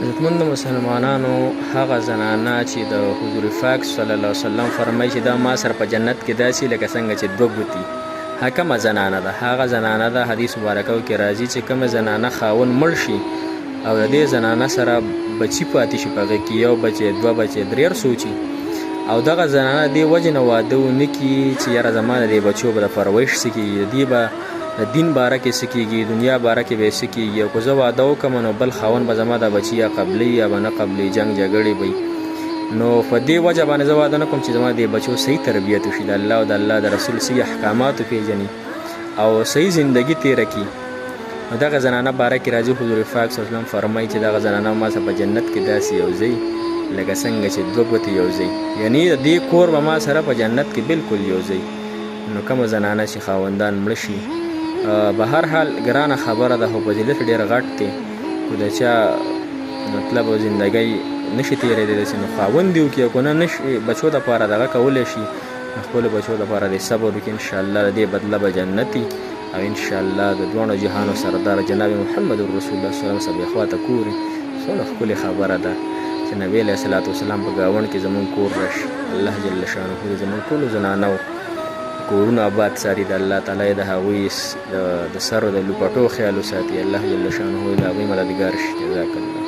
عزتمند مسلمانانو هغه زنانه چې د حضور پاک صلی الله علیه وسلم فرمایي چې دا ما سره په جنت کې داسې لکه څنګه چې دوه ګوتې. کومه زنانه ده؟ هغه زنانه ده حدیث مبارکو کې راځي چې کومه زنانه خاوند مړ شي او د دې زنانه سره بچي پاتې شي، په هغې کې یو بچی، دوه بچی، درې سوچي، او دغه زنانه دې وجې نه واده ونه کړي چې یاره زما د دې بچو به د پرویش څه کېږي، د دې به د دین باره کې څه کېږي، دنیا باره کې به یې څه کېږي، او که زه واده وکړم نو بل خاوند به زما د بچي یا قبلي یا به نه قبلي، جنګ جګړې به نو په دې وجه باندې زه واده نه کوم چې زما د بچو صحیح تربیت وشي، د الله او د الله د رسول صحیح احکامات وپېژني او صحیح زندگی تېره کړي. نو دغه زنانه باره کې راځي حضور پاک صلی الله علیه وسلم فرمایي چې دغه زنانه ما سره په جنت کې داسې یو ځای لکه څنګه چې دوه ګوتې یو ځای، یعنې د دې کور به ما سره په جنت کې بالکل یو ځای. نو کومه زنانه چې خاوندان مړه شي، به هر حال ګرانه خبره ده، خو فضیلت ډېر غټ دی، خو د چا مطلب او زندګۍ نشي تېرېدی داسې، نو خاوند دې وکړي، او که نه نشي بچو دپاره دغه کولی شي، نو خپلو بچو دپاره دې صبر وکړي، انشاءالله د دې بدله به جنتي، او انشاءالله د دواړو جهانو سردار جناب محمد رسول الله صلی الله علیه وسلم به خواته کوري. څومره ښکلې خبره ده چې نبی علیه صلات وسلام په ګاونډ کې زمونږ کور راشي. الله جل شانه د زمونږ ټولو زنانو کورونه آباد ساري، د الله تعالی د هغوی د سر د لوپټو خیال وساتي، الله جل شانه د هغوی مددګار شي. جزاک الله.